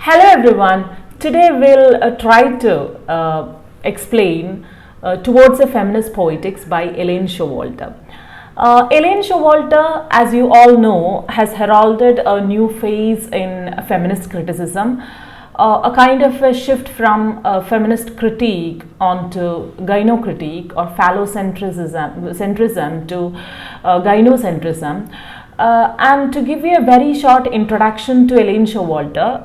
Hello everyone. Today we'll try to explain Towards a Feminist Poetics by Elaine Showalter. Elaine Showalter, as you all know, has heralded a new phase in feminist criticism, a kind of a shift from feminist critique onto gynocritique or phallocentrism to gynocentrism. And to give you a very short introduction to Elaine Showalter,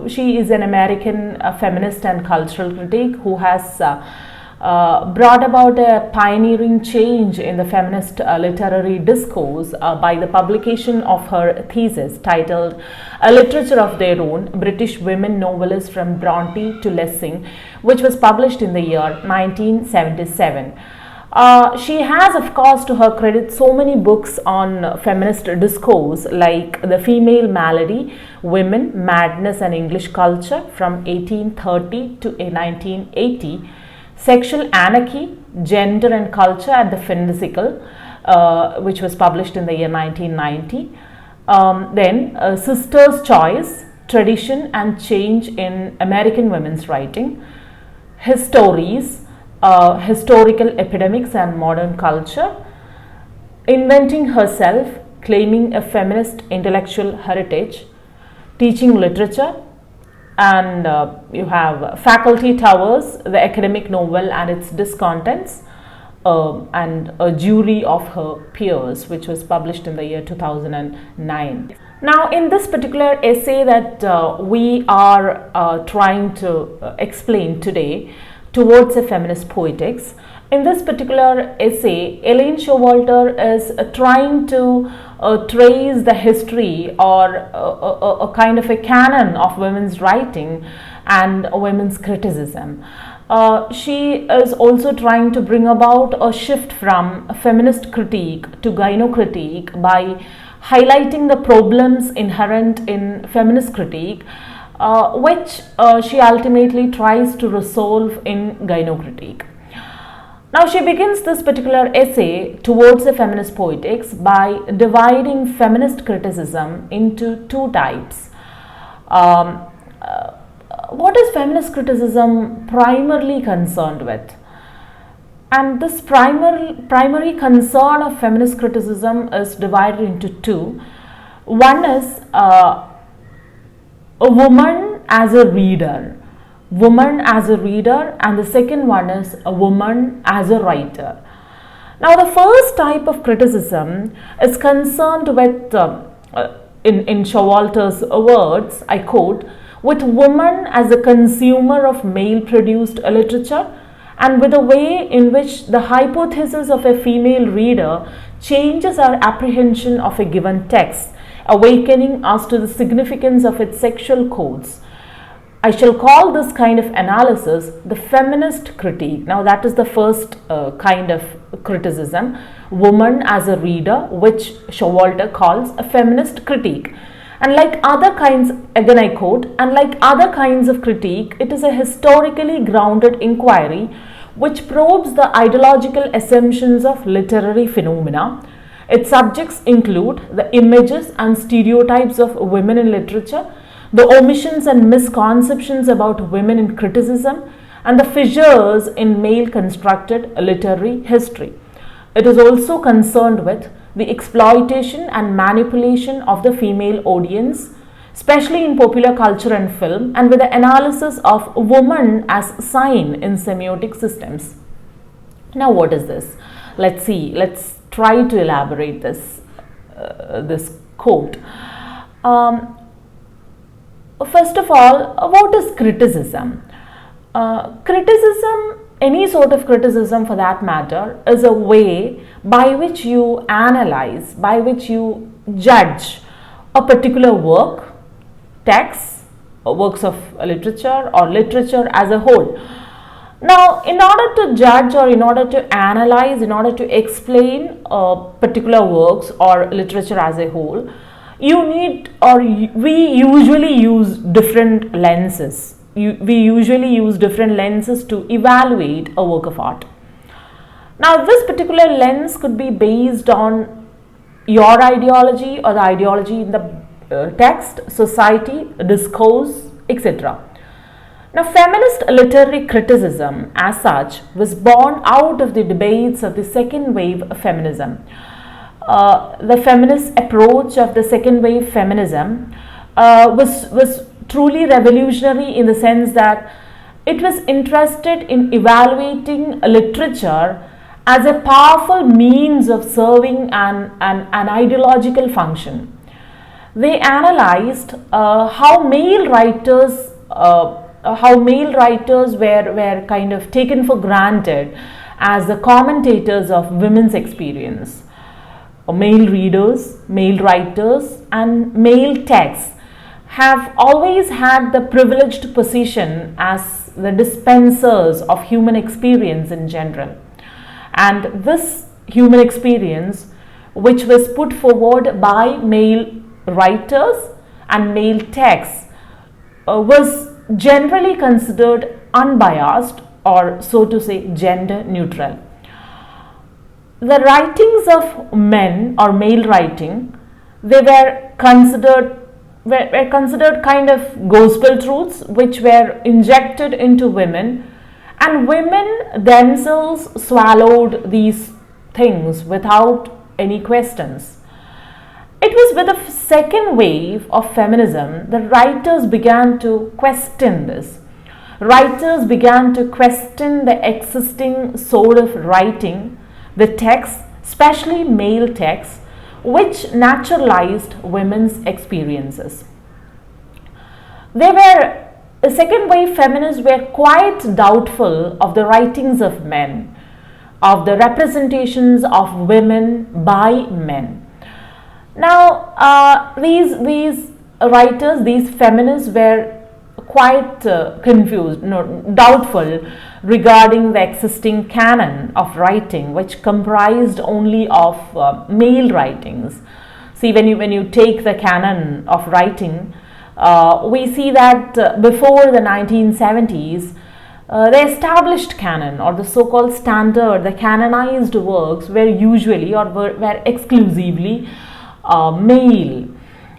she is an American feminist and cultural critic who has brought about a pioneering change in the feminist literary discourse by the publication of her thesis titled A Literature of Their Own, British Women Novelists from Bronte to Lessing, which was published in the year 1977. She has, of course, to her credit, so many books on feminist discourse like The Female Malady, Women, Madness and English Culture from 1830 to 1980, Sexual Anarchy, Gender and Culture at the Physical, which was published in the year 1990. Then Sister's Choice, Tradition and Change in American Women's Writing, Histories, Historical Epidemics and Modern Culture, Inventing Herself, Claiming a Feminist Intellectual Heritage, Teaching Literature, and you have Faculty Towers, the academic novel and its discontents, and A Jury of Her Peers, which was published in the year 2009. Now, in this particular essay that we are trying to explain today, Towards a Feminist Poetics, in this particular essay, Elaine Showalter is trying to trace the history or a kind of a canon of women's writing and women's criticism. She is also trying to bring about a shift from feminist critique to gynocritique by highlighting the problems inherent in feminist critique, which she ultimately tries to resolve in gynocritique. Now, she begins this particular essay, Towards a Feminist Poetics, by dividing feminist criticism into two types. What is feminist criticism primarily concerned with? And this primary concern of feminist criticism is divided into two. One is a woman as a reader, and the second one is a woman as a writer. Now, the first type of criticism is concerned with, in Showalter's words, I quote, with woman as a consumer of male-produced literature and with the way in which the hypothesis of a female reader changes our apprehension of a given text, awakening us to the significance of its sexual codes. I shall call this kind of analysis the feminist critique. Now, that is the first kind of criticism, woman as a reader, which Showalter calls a feminist critique. And like other kinds, again I quote, and like other kinds of critique, it is a historically grounded inquiry which probes the ideological assumptions of literary phenomena. Its subjects include the images and stereotypes of women in literature, the omissions and misconceptions about women in criticism, and the fissures in male-constructed literary history. It is also concerned with the exploitation and manipulation of the female audience, especially in popular culture and film, and with the analysis of woman as sign in semiotic systems. Now, what is this? Let's see. Let's try to elaborate this quote. First of all, what is criticism? Criticism, any sort of criticism for that matter, is a way by which you analyze, by which you judge a particular work, text, or works of literature or literature as a whole. Now, in order to judge or in order to analyze, in order to explain particular works or literature as a whole, you need, or we usually use different lenses. We usually use different lenses to evaluate a work of art. Now, this particular lens could be based on your ideology or the ideology in the text, society, discourse, etc. Now, feminist literary criticism as such was born out of the debates of the second wave of feminism. The feminist approach of the second wave feminism was truly revolutionary in the sense that it was interested in evaluating literature as a powerful means of serving an ideological function. They analyzed how male writers were kind of taken for granted as the commentators of women's experience. Male readers, male writers, and male texts have always had the privileged position as the dispensers of human experience in general. And this human experience, which was put forward by male writers and male texts, was generally considered unbiased, or so to say gender neutral. The writings of men or male writing, they were considered kind of gospel truths which were injected into women, and women themselves swallowed these things without any questions. It was with the second wave of feminism that writers began to question this. Writers began to question the existing sort of writing, the texts, especially male texts, which naturalized women's experiences. The second wave feminists were quite doubtful of the writings of men, of the representations of women by men. Now, these writers, these feminists were quite confused, doubtful regarding the existing canon of writing, which comprised only of male writings. See, when you take the canon of writing, we see that before the 1970s, the established canon or the so-called standard, the canonized works were usually or were exclusively male.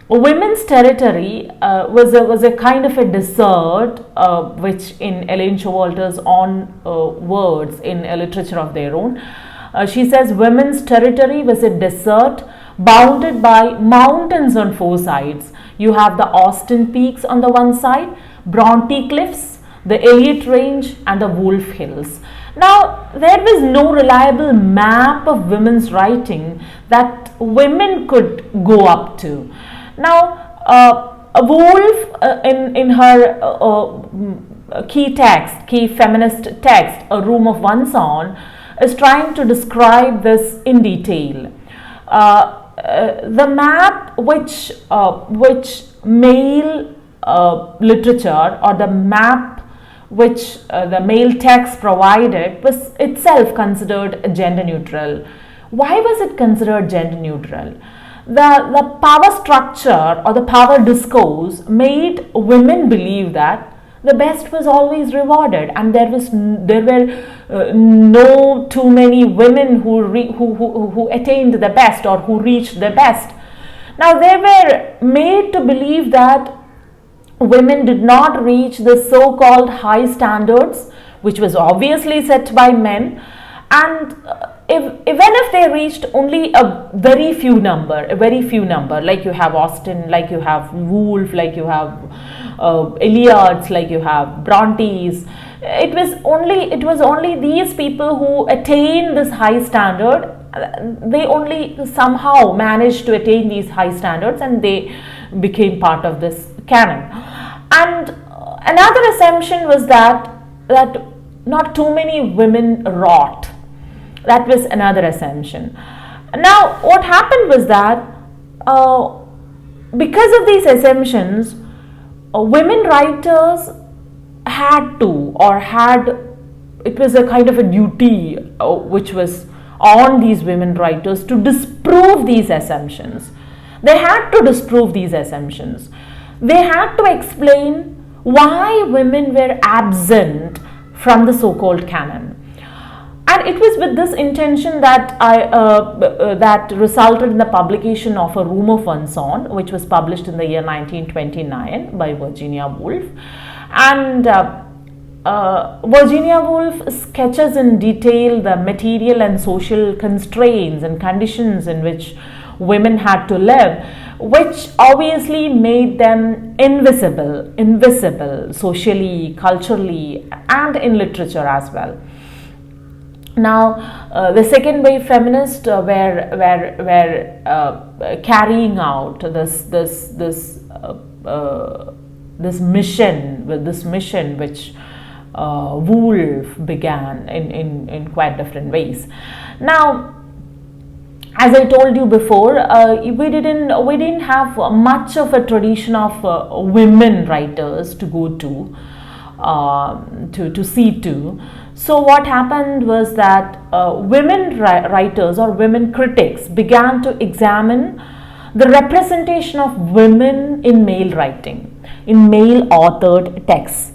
Women's territory was a kind of a desert, which in Elaine Showalter's own words in a literature of their own, she says women's territory was a desert bounded by mountains on four sides. You have the Austin Peaks on the one side, Bronte Cliffs, the Elliott Range, and the Wolf Hills. Now, there was no reliable map of women's writing that women could go up to. Now, Woolf in her key feminist text, A Room of One's Own, is trying to describe this in detail. The map which male literature or the map which the male text provided was itself considered gender neutral. Why was it considered gender neutral? The power structure or the power discourse made women believe that the best was always rewarded, and there were no too many women who attained the best or who reached the best. Now they were made to believe that women did not reach the so-called high standards, which was obviously set by men, and even if they reached only a very few number, like you have Austen, like you have Woolf, like you have Eliot's, like you have Bronte's, it was only these people who attained this high standard. They only somehow managed to attain these high standards, and they became part of this canon. And another assumption was that not too many women wrote. That was another assumption. Now, what happened was that because of these assumptions, women writers it was a kind of a duty which was on these women writers to disprove these assumptions. They had to disprove these assumptions. They had to explain why women were absent from the so-called canon. And it was with this intention that that resulted in the publication of A Room of One's Own, which was published in the year 1929 by Virginia Woolf. And Virginia Woolf sketches in detail the material and social constraints and conditions in which women had to live, which obviously made them invisible socially, culturally, and in literature as well. Now, the second wave feminists were carrying out this mission which Woolf began in quite different ways. Now, as I told you before, we didn't have much of a tradition of women writers to go to see to. So what happened was that women writers or women critics began to examine the representation of women in male writing, in male authored texts.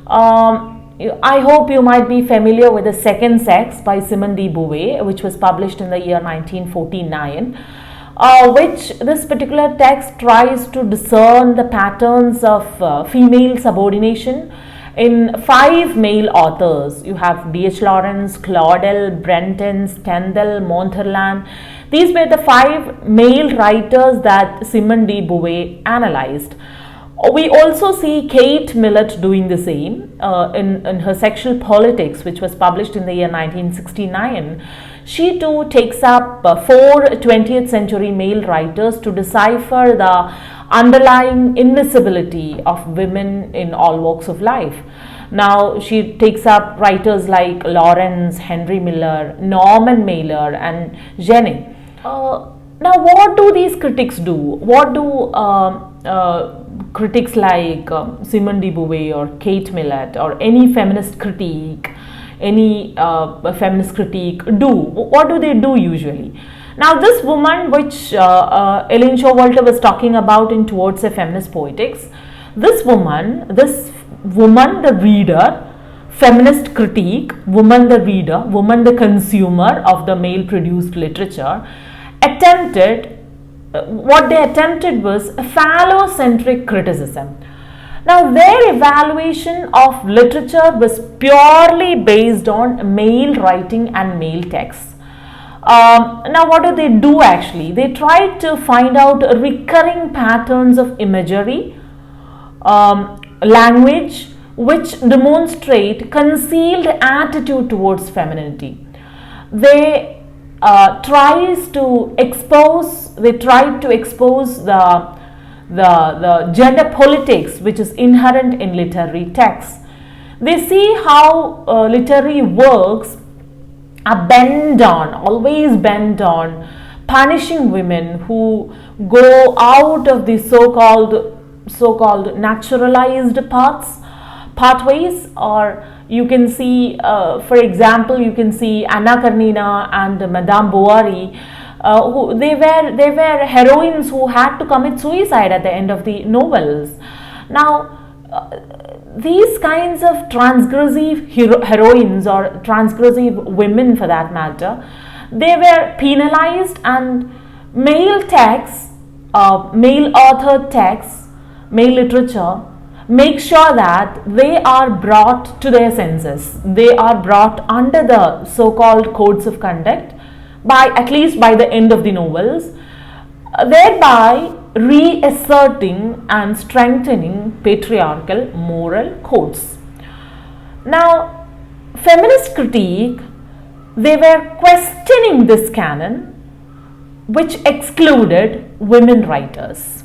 I hope you might be familiar with The Second Sex by Simone de Beauvoir, which was published in the year 1949, which this particular text tries to discern the patterns of female subordination in 5 male authors. You have D.H. Lawrence, Claudel, Brenton, Stendhal, Montherlant. These were the 5 male writers that Simone de Beauvoir analyzed. We also see Kate Millett doing the same in her Sexual Poetics, which was published in the year 1969. She too takes up 4 20th century male writers to decipher the underlying invisibility of women in all walks of life. Now, she takes up writers like Lawrence, Henry Miller, Norman Mailer, and Jennings. Now, what do these critics do? What do critics like Simone de Beauvoir or Kate Millett or any feminist critique, do? What do they do usually? Now, this woman, which Elaine Showalter was talking about in Towards a Feminist Poetics, this woman, the reader, feminist critique, woman the reader, woman the consumer of the male-produced literature, what they attempted was a phallocentric criticism. Now, their evaluation of literature was purely based on male writing and male texts. Now, what do they do actually? They try to find out recurring patterns of imagery, language, which demonstrate concealed attitude towards femininity. They tried to expose the gender politics which is inherent in literary texts. They see how literary works are always bent on punishing women who go out of the so-called naturalized pathways, or you can see, for example, you can see Anna Karenina and Madame Bovary, they were heroines who had to commit suicide at the end of the novels. Now, these kinds of transgressive heroines or transgressive women for that matter, they were penalized, and male texts, male authored texts, male literature, make sure that they are brought to their senses. They are brought under the so-called codes of conduct at least by the end of the novels, thereby reasserting and strengthening patriarchal moral codes. Now, feminist critique, they were questioning this canon which excluded women writers.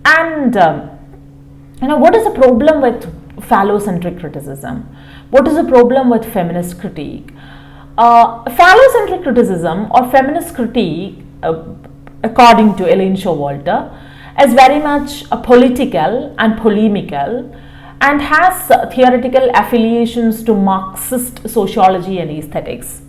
And what is the problem with phallocentric criticism? What is the problem with feminist critique? Phallocentric criticism or feminist critique, according to Elaine Showalter, is very much political and polemical and has theoretical affiliations to Marxist sociology and aesthetics.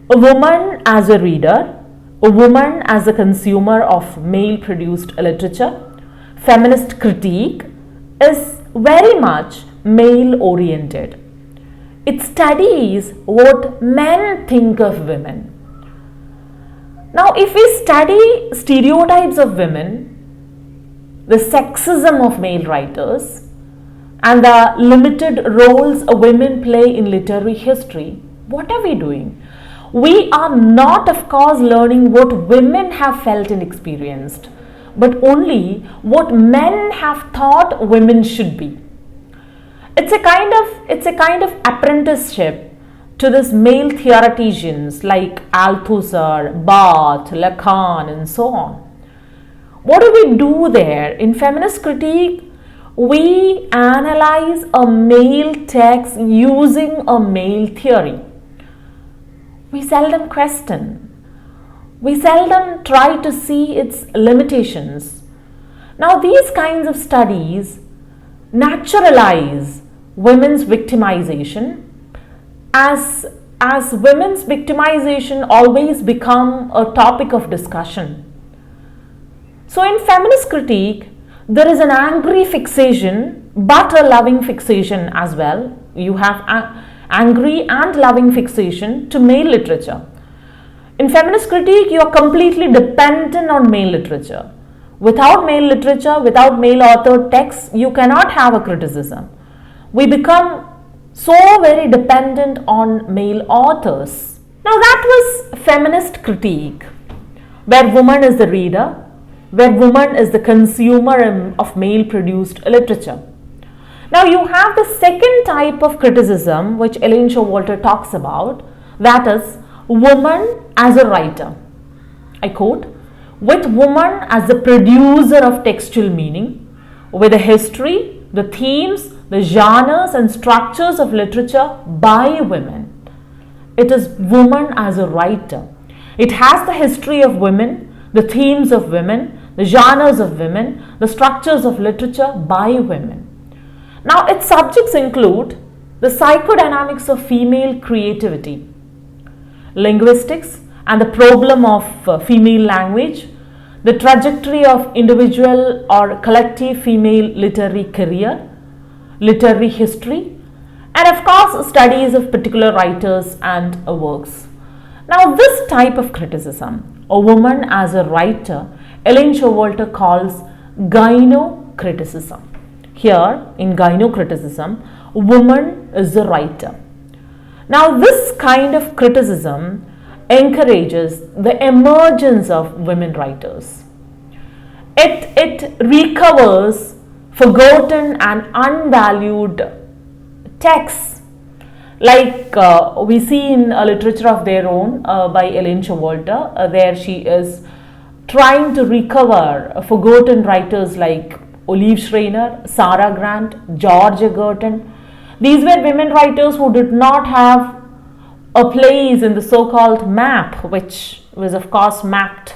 A woman as a reader, a woman as a consumer of male-produced literature, feminist critique is very much male-oriented. It studies what men think of women. Now, if we study stereotypes of women, the sexism of male writers, and the limited roles women play in literary history, what are we doing? We are not, of course, learning what women have felt and experienced, but only what men have thought women should be. It's a kind of apprenticeship to these male theoreticians like Althusser, Barth, Lacan, and so on. What do we do there? In feminist critique, we analyze a male text using a male theory. We seldom question. We seldom try to see its limitations. Now, these kinds of studies naturalize women's victimization, as women's victimization always become a topic of discussion. So in feminist critique, there is an angry fixation but a loving fixation as well. You have angry and loving fixation to male literature. In feminist critique, you are completely dependent on male literature. Without male literature, without male authored texts, you cannot have a criticism. We become so very dependent on male authors. Now that was feminist critique, where woman is the reader, where woman is the consumer of male produced literature. Now you have the second type of criticism which Elaine Showalter talks about, that is woman as a writer. I quote, with woman as the producer of textual meaning, with the history, the themes, the genres and structures of literature by women. It is woman as a writer. It has the history of women, the themes of women, the genres of women, the structures of literature by women. Now, its subjects include the psychodynamics of female creativity, linguistics and the problem of female language, the trajectory of individual or collective female literary career, literary history, and of course studies of particular writers and works. Now this type of criticism, a woman as a writer, Elaine Showalter calls gynocriticism. Here in gynocriticism, woman is the writer. Now this kind of criticism encourages the emergence of women writers. It recovers forgotten and unvalued texts, like we see in a literature of their own by Elaine Showalter. There she is trying to recover forgotten writers like Olive Schreiner, Sarah Grant, George Egerton. These were women writers who did not have a place in the so-called map, which was of course mapped,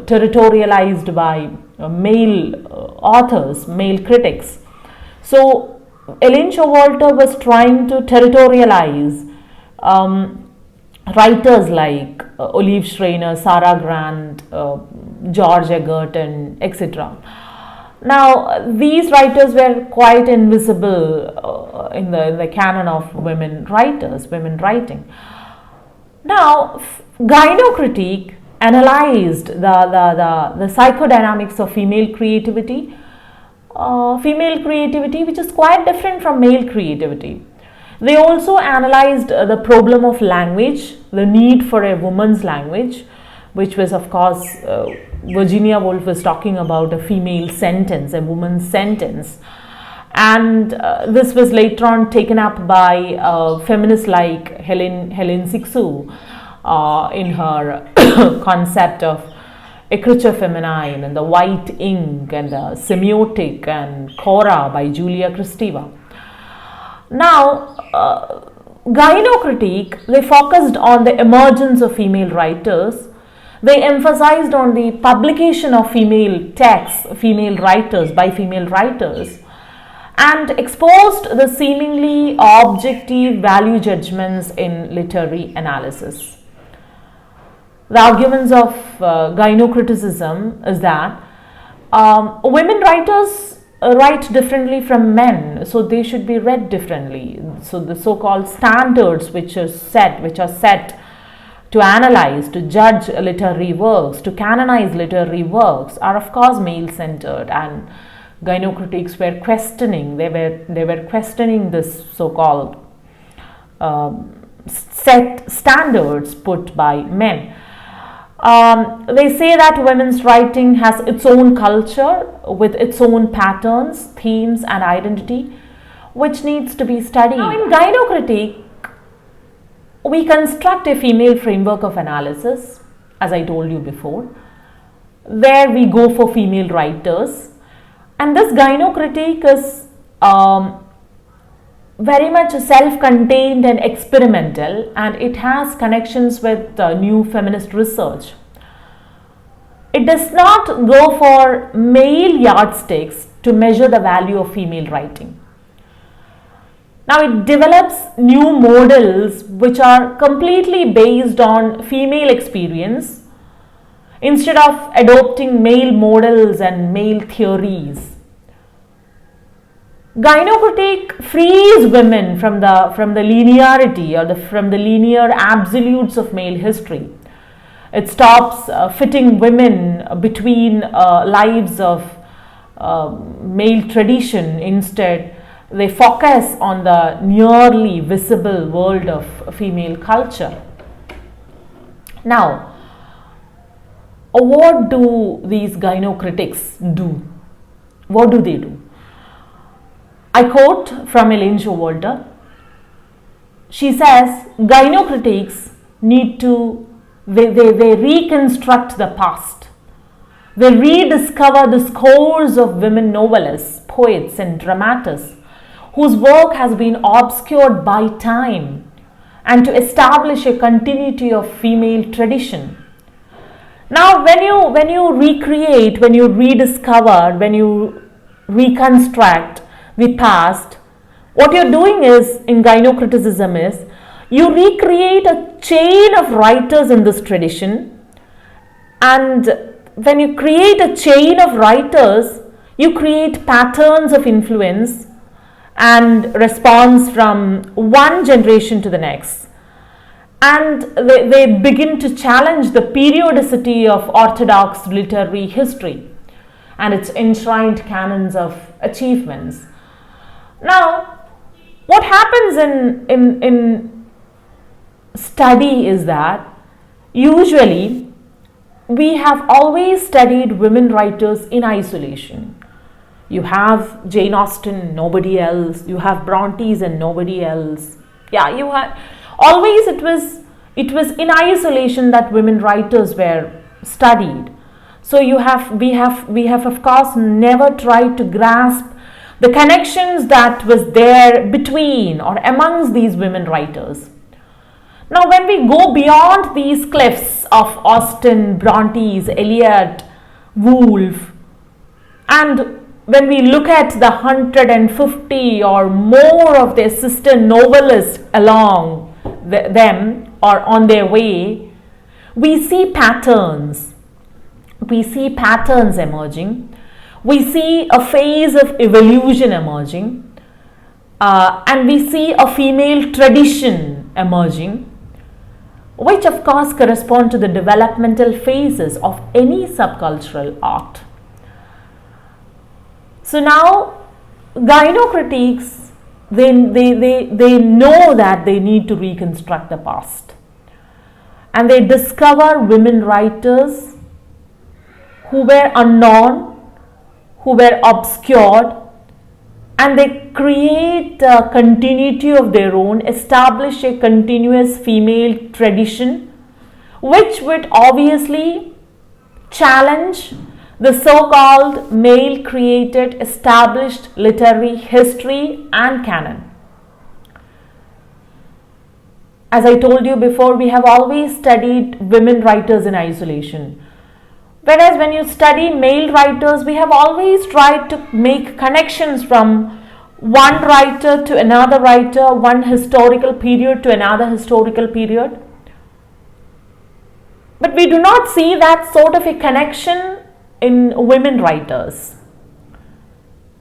territorialized by male authors, male critics. So Elaine Showalter was trying to territorialize writers like Olive Schreiner, Sarah Grant, George Egerton, etc. Now these writers were quite invisible in the canon of women writers, women writing. Now gynocritique analyzed the psychodynamics of female creativity which is quite different from male creativity. They also analyzed the problem of language, the need for a woman's language, which was of course Virginia Woolf was talking about a female sentence, a woman's sentence, and this was later on taken up by feminists like Helen Sixou in her concept of écriture feminine and the white ink and the semiotic and Cora by Julia Kristeva. Now, gynocritique, they focused on the emergence of female writers. They emphasized on the publication of female texts, female writers by female writers, and exposed the seemingly objective value judgments in literary analysis. The arguments of gynocriticism is that women writers write differently from men, so they should be read differently. So the so-called standards which are set to analyze, to judge literary works, to canonize literary works, are of course male-centered, and gynocritics were questioning. They were questioning this so-called set standards put by men. They say that women's writing has its own culture with its own patterns, themes, and identity, which needs to be studied. Now, in gynocritique, we construct a female framework of analysis, as I told you before, where we go for female writers, and this gynocritique is very much self-contained and experimental, and it has connections with new feminist research. It does not go for male yardsticks to measure the value of female writing. Now, it develops new models which are completely based on female experience instead of adopting male models and male theories. Gynocritique frees women from the linearity or from the linear absolutes of male history. It stops fitting women between lives of male tradition. Instead, they focus on the nearly visible world of female culture. Now, what do these gynocritics do? What do they do? I quote from Elaine Showalter. She says, gynocritics need to, they reconstruct the past. They rediscover the scores of women novelists, poets, and dramatists whose work has been obscured by time, and to establish a continuity of female tradition. Now, when you recreate, when you rediscover, when you reconstruct the past, what you're doing is, in gynocriticism, is you recreate a chain of writers in this tradition, and when you create a chain of writers, you create patterns of influence and response from one generation to the next, and they begin to challenge the periodicity of orthodox literary history and its enshrined canons of achievements. Now, what happens in study is that usually we have always studied women writers in isolation. You have Jane Austen, nobody else. You have Brontes and nobody else. Yeah, you have always it was in isolation that women writers were studied. So we have of course never tried to grasp the connections that was there between or amongst these women writers. Now, when we go beyond these cliffs of Austen, Brontes, Eliot, Woolf, and when we look at the 150 or more of their sister novelists along them or on their way, we see patterns. We see patterns emerging. We see a phase of evolution emerging, and we see a female tradition emerging, which of course correspond to the developmental phases of any subcultural art. So now, gynocritics, they know that they need to reconstruct the past, and they discover women writers who were unknown, who were obscured, and they create a continuity of their own, establish a continuous female tradition, which would obviously challenge the so-called male-created established literary history and canon. As I told you before, we have always studied women writers in isolation. Whereas when you study male writers, we have always tried to make connections from one writer to another writer, one historical period to another historical period. But we do not see that sort of a connection in women writers.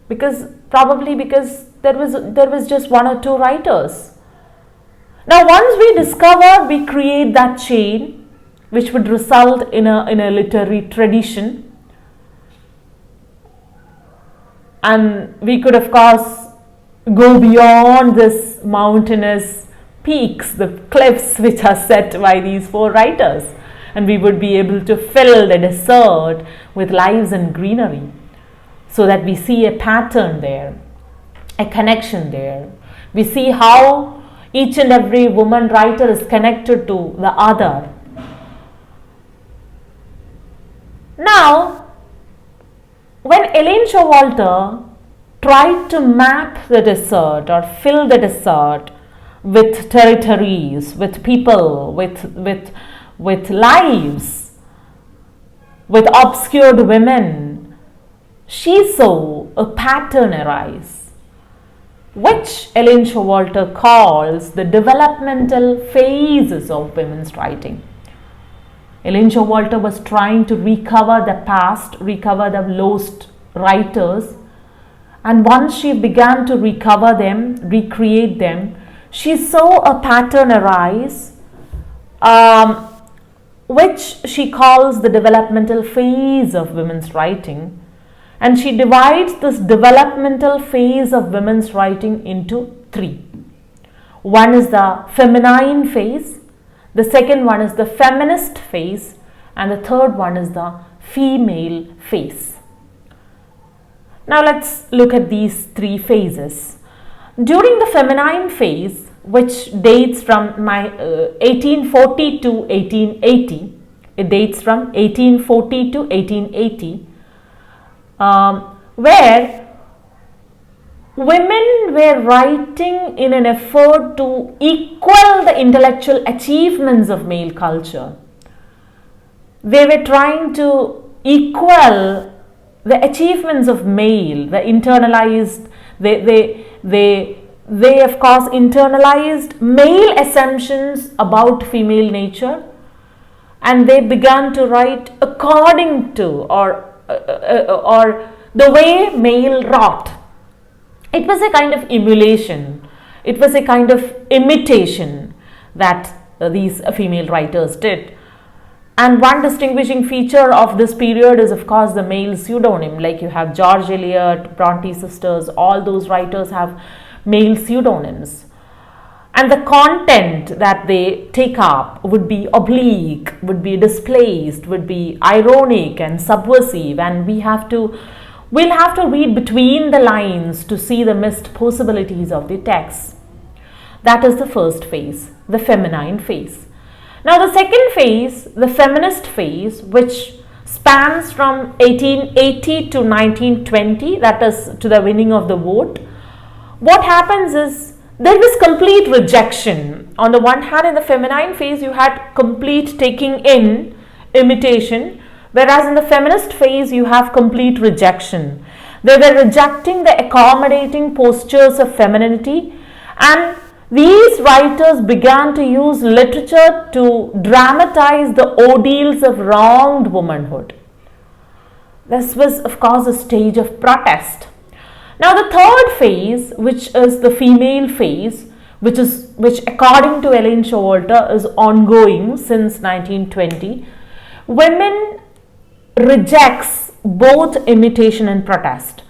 Probably because there was just one or two writers. Now once we discover, we create that chain which would result in a literary tradition, and we could of course go beyond this mountainous peaks, the cliffs which are set by these four writers, and we would be able to fill the desert with lives and greenery, so that we see a pattern there, a connection there. We see how each and every woman writer is connected to the other. Now, when Elaine Showalter tried to map the desert or fill the desert with territories, with people, with lives, with obscured women, she saw a pattern arise, which Elaine Showalter calls the developmental phases of women's writing. Elaine Showalter was trying to recover the past, recover the lost writers, and once she began to recover them, recreate them, she saw a pattern arise, which she calls the developmental phase of women's writing. And she divides this developmental phase of women's writing into three. One is the feminine phase, the second one is the feminist phase, and the third one is the female phase. Now let's look at these three phases. During the feminine phase, which dates from 1840 to 1880, it dates from 1840 to 1880, where women were writing in an effort to equal the intellectual achievements of male culture. They were trying to equal the achievements of male, the internalized, they of course internalized male assumptions about female nature, and they began to write according to or the way male wrought. It was a kind of emulation, it was a kind of imitation that these female writers did. And one distinguishing feature of this period is of course the male pseudonym. Like you have George Eliot, Bronte sisters, all those writers have male pseudonyms. And the content that they take up would be oblique, would be displaced, would be ironic and subversive, and we'll have to read between the lines to see the missed possibilities of the text. That is the first phase, the feminine phase. Now the second phase, the feminist phase, which spans from 1880 to 1920, that is to the winning of the vote. What happens is there was complete rejection. On the one hand, in the feminine phase, you had complete taking in, imitation, whereas in the feminist phase, you have complete rejection. They were rejecting the accommodating postures of femininity, and these writers began to use literature to dramatize the ordeals of wronged womanhood. This was, of course, a stage of protest. Now, the third phase, which is the female phase, which according to Elaine Showalter is ongoing since 1920, women rejects both imitation and protest.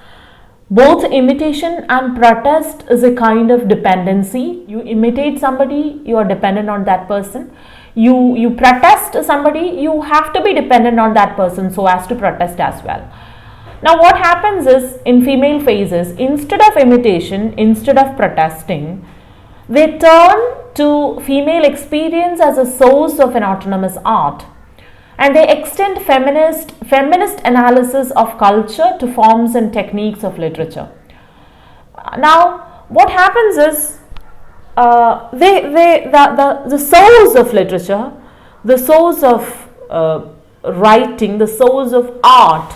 Both imitation and protest is a kind of dependency. You imitate somebody, you are dependent on that person. You protest somebody, you have to be dependent on that person so as to protest as well. Now what happens is, in female phases, instead of imitation, instead of protesting, they turn to female experience as a source of an autonomous art, and they extend feminist analysis of culture to forms and techniques of literature. Now what happens is, the source of literature, the source of writing, the source of art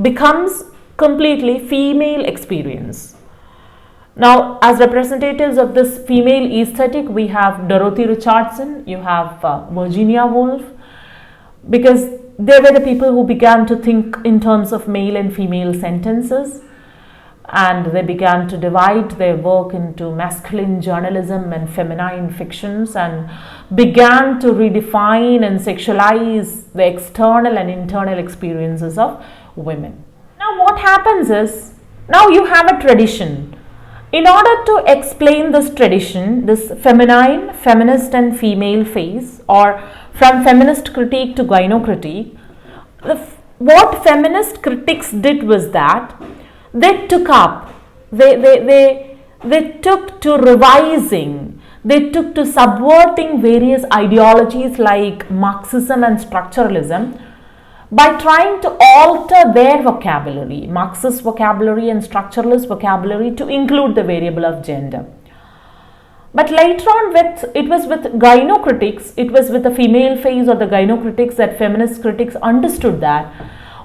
becomes completely female experience. Now, as representatives of this female aesthetic, we have Dorothy Richardson, you have Virginia Woolf, because they were the people who began to think in terms of male and female sentences. and they began to divide their work into masculine journalism and feminine fictions, and began to redefine and sexualize the external and internal experiences of women. Now what happens is, now you have a tradition. In order to explain this tradition, this feminine, feminist and female phase, or from feminist critique to gyno critique, what feminist critics did was that they took up, they took to revising, they took to subverting various ideologies like Marxism and structuralism by trying to alter their vocabulary, Marxist vocabulary and structuralist vocabulary, to include the variable of gender. But later on, it was with gyno critics, it was with the female phase or the gyno critics that feminist critics understood that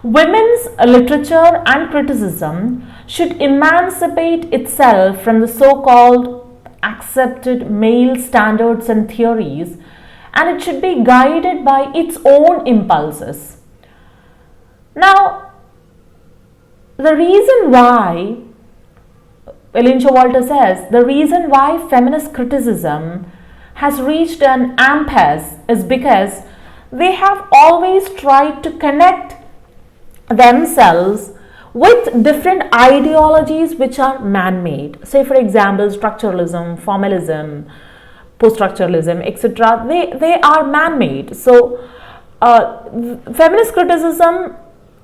women's literature and criticism should emancipate itself from the so-called accepted male standards and theories, and it should be guided by its own impulses. Now, the reason why, Elaine Showalter says, the reason why feminist criticism has reached an impasse is because they have always tried to connect themselves with different ideologies which are man-made. Say for example, structuralism, formalism, post-structuralism, etc. They are man-made. So, feminist criticism,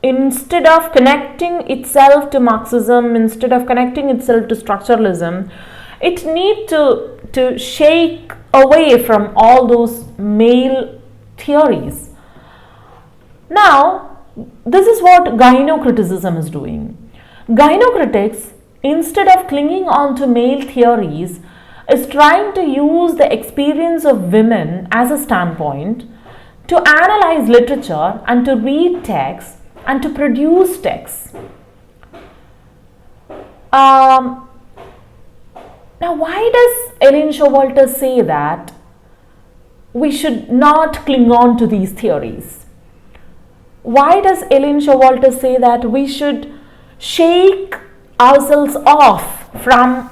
instead of connecting itself to Marxism, instead of connecting itself to structuralism, it needs to shake away from all those male theories. Now, this is what gyno criticism is doing. Gyno critics, instead of clinging on to male theories, is trying to use the experience of women as a standpoint to analyze literature and to read texts and to produce texts. Now, why does Elaine Showalter say that we should not cling on to these theories? Why does Elaine Showalter say that we should shake ourselves off from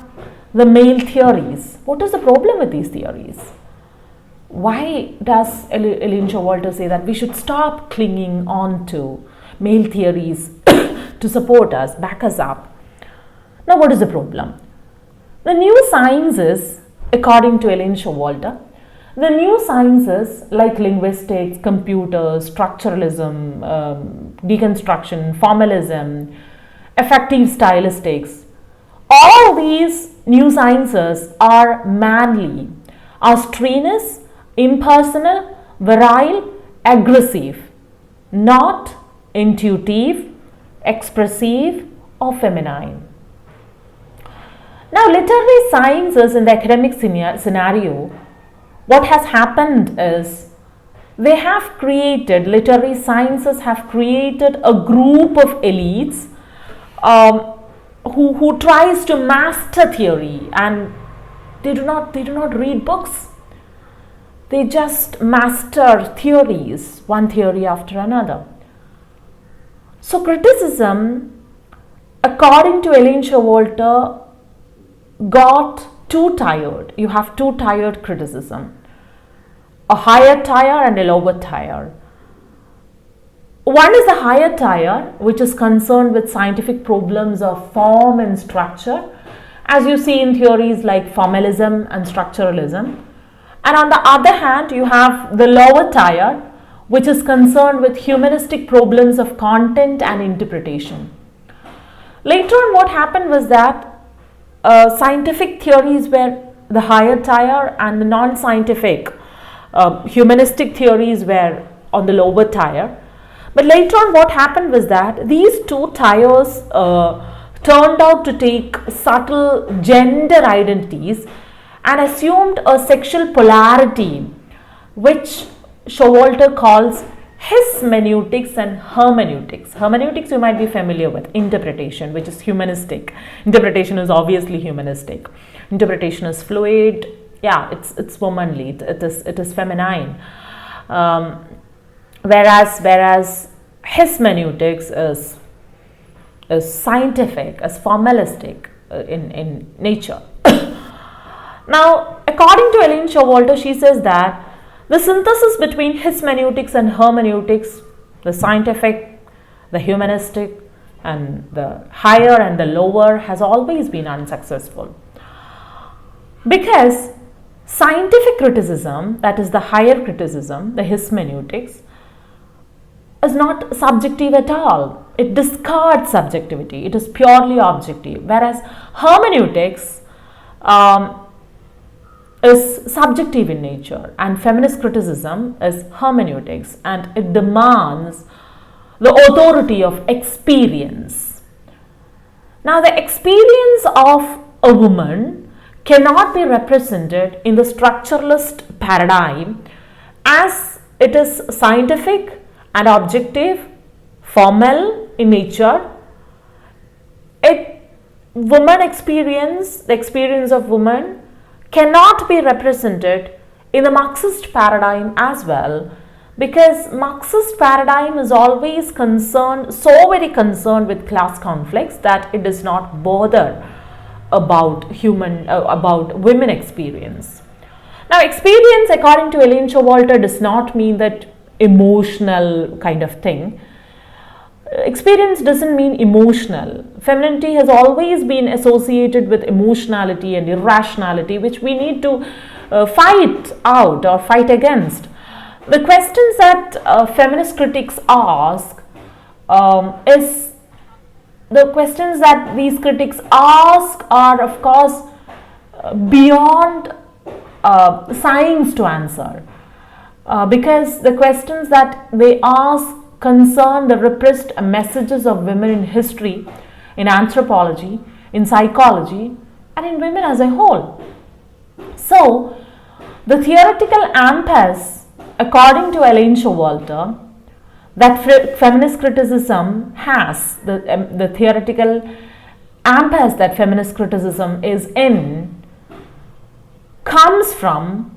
the male theories? What is the problem with these theories? Why does Elaine Showalter say that we should stop clinging on to male theories to support us, back us up? Now, what is the problem? The new sciences, according to Elaine Showalter, the new sciences like linguistics, computers, structuralism, deconstruction, formalism, affective stylistics, all these new sciences are manly, are strenuous, impersonal, virile, aggressive, not intuitive, expressive or feminine. Now, literary sciences in the academic scenario, what has happened is literary sciences have created a group of elites who tries to master theory, and they do not read books. They just master theories, one theory after another. So criticism, according to Elaine Showalter, got too tired. You have too tired criticism, a higher tier and a lower tier. One is the higher tier, which is concerned with scientific problems of form and structure, as you see in theories like formalism and structuralism. And on the other hand, you have the lower tier, which is concerned with humanistic problems of content and interpretation. Later on, what happened was that scientific theories were the higher tier and the non-scientific humanistic theories were on the lower tier. But later on, what happened was that these two tiers turned out to take subtle gender identities and assumed a sexual polarity, which Showalter calls hismeneutics and hermeneutics. Hermeneutics you might be familiar with, interpretation, which is humanistic. Interpretation is obviously humanistic. Interpretation is fluid. Yeah, it's womanly. It is feminine. Whereas hismeneutics is is scientific, is formalistic in nature. Now, according to Elaine Showalter, she says that the synthesis between hermeneutics and hermeneutics, the scientific, the humanistic, and the higher and the lower, has always been unsuccessful. Because scientific criticism, that is the higher criticism, the hermeneutics, is not subjective at all. It discards subjectivity. It is purely objective. Whereas hermeneutics is subjective in nature, and feminist criticism is hermeneutics, and it demands the authority of experience. Now, the experience of a woman cannot be represented in the structuralist paradigm as it is scientific and objective, formal in nature. Woman experience, the experience of woman, cannot be represented in the Marxist paradigm as well, because Marxist paradigm is always very concerned with class conflicts, that it does not bother about women experience. Now, experience, according to Elaine Showalter, does not mean that emotional kind of thing. Experience doesn't mean emotional. Femininity has always been associated with emotionality and irrationality, which we need to fight out or fight against. The questions that feminist critics ask is the questions that these critics ask are, of course, beyond science to answer, because the questions that they ask concern the repressed messages of women in history, in anthropology, in psychology, and in women as a whole. So, the theoretical impasse, according to Elaine Showalter, that feminist criticism has, the theoretical impasse that feminist criticism is in, comes from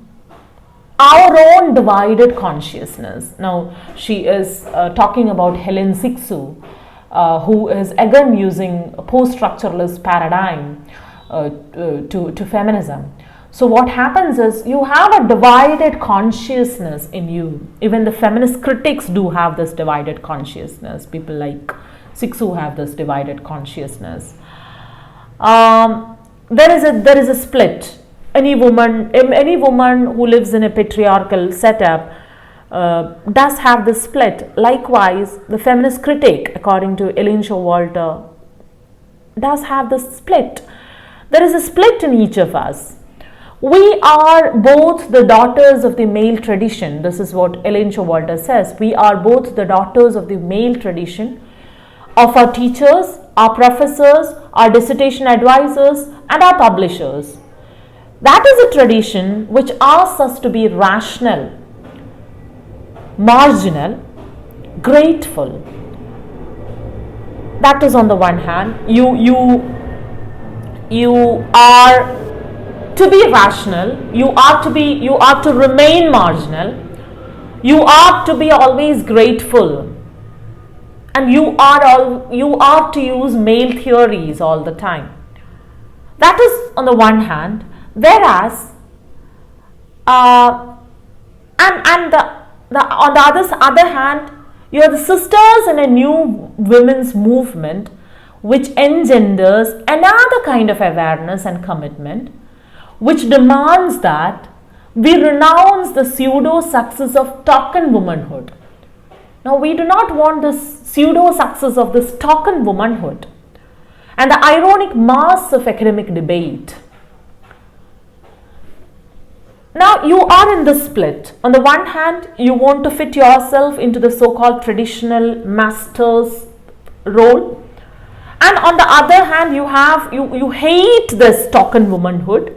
our own divided consciousness. Now, she is talking about Helen Sixu, who is again using a post-structuralist paradigm to feminism. So what happens is, you have a divided consciousness in you. Even the feminist critics do have this divided consciousness. People like Sixu have this divided consciousness. There is a split. Any woman who lives in a patriarchal setup does have this split. Likewise, the feminist critic, according to Elaine Showalter, does have this split. There is a split in each of us. We are both the daughters of the male tradition. This is what Elaine Showalter says. We are both the daughters of the male tradition, of our teachers, our professors, our dissertation advisors, and our publishers. That is a tradition which asks us to be rational, marginal, grateful. That is on the one hand. You are to be rational, you are to remain marginal, you are to be always grateful, and you are to use male theories all the time. That is on the one hand. Whereas on the other hand, you are the sisters in a new women's movement which engenders another kind of awareness and commitment, which demands that we renounce the pseudo success of token womanhood. Now, we do not want this pseudo success of this token womanhood and the ironic mass of academic debate. Now, you are in this split. On the one hand, you want to fit yourself into the so-called traditional master's role, and on the other hand, you hate this token womanhood.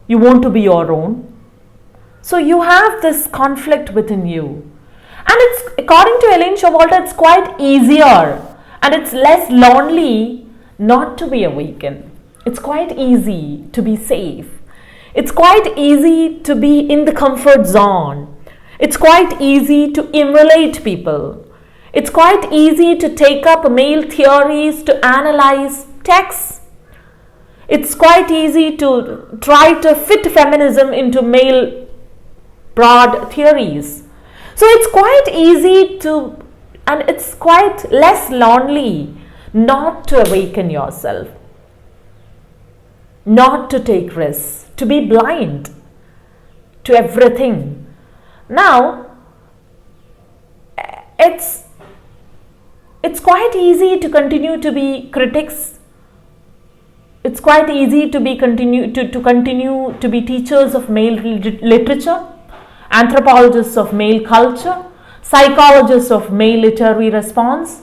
You want to be your own. So you have this conflict within you, and it's, according to Elaine Showalter, it's quite easier and it's less lonely not to be awakened. It's quite easy to be safe. It's quite easy to be in the comfort zone. It's quite easy to emulate people. It's quite easy to take up male theories to analyze texts. It's quite easy to try to fit feminism into male broad theories. So it's quite easy to, and it's quite less lonely not to awaken yourself, not to take risks, to be blind to everything. Now, it's quite easy to continue to be critics. It's quite easy to continue to be teachers of male literature, anthropologists of male culture, psychologists of male literary response,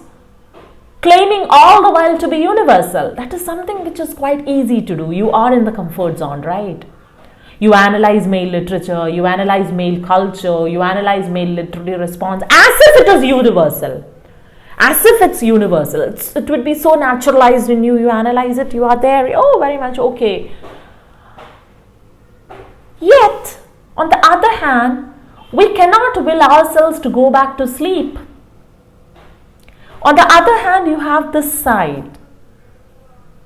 claiming all the while to be universal. That is something which is quite easy to do. You are in the comfort zone, right? You analyze male literature, you analyze male culture, you analyze male literary response as if it is universal. As if it's universal. It would be so naturalized in you. You analyze it, you are there. Oh, very much okay. Yet, on the other hand, we cannot will ourselves to go back to sleep. On the other hand, you have this side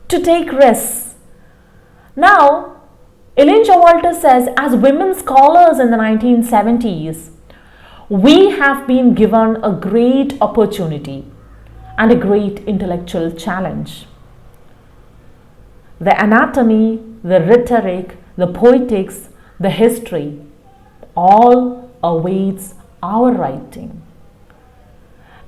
to take risks. Now, Elaine Showalter says, as women scholars in the 1970s, we have been given a great opportunity and a great intellectual challenge. The anatomy, the rhetoric, the poetics, the history, all awaits our writing.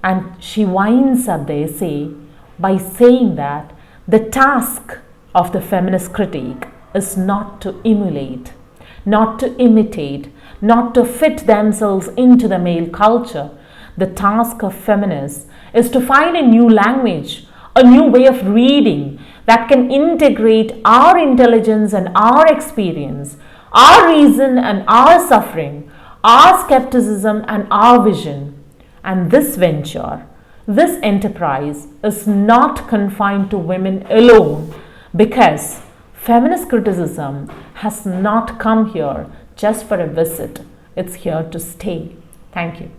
And she winds up the essay by saying that the task of the feminist critique is not to emulate, not to imitate, not to fit themselves into the male culture. The task of feminists is to find a new language, a new way of reading that can integrate our intelligence and our experience, our reason and our suffering, our skepticism and our vision. And this venture, this enterprise is not confined to women alone, because feminist criticism has not come here just for a visit. It's here to stay. Thank you.